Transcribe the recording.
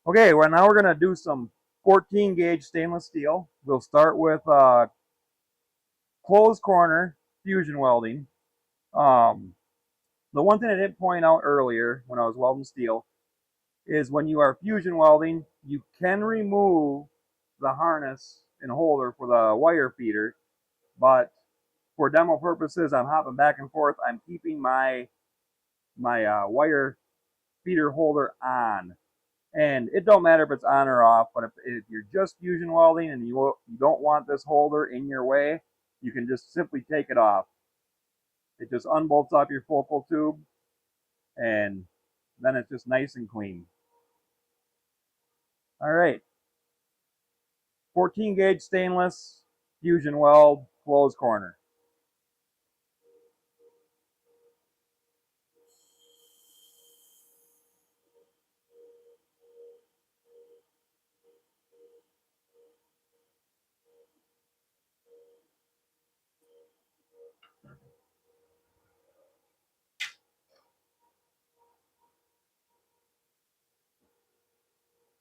Okay, well now we're going to do some 14 gauge stainless steel. We'll start with closed corner fusion welding. Um, the one thing I didn't point out earlier when I was welding steel is when you are fusion welding, you can remove the harness and holder for the wire feeder, but for demo purposes, I'm hopping back and forth. I'm keeping my wire feeder holder on. And it don't matter if it's on or off, but if you're just fusion welding and you don't want this holder in your way, you can just simply take it off. It just unbolts off your focal tube, and then it's just nice and clean. All right, 14 gauge stainless fusion weld closed corner.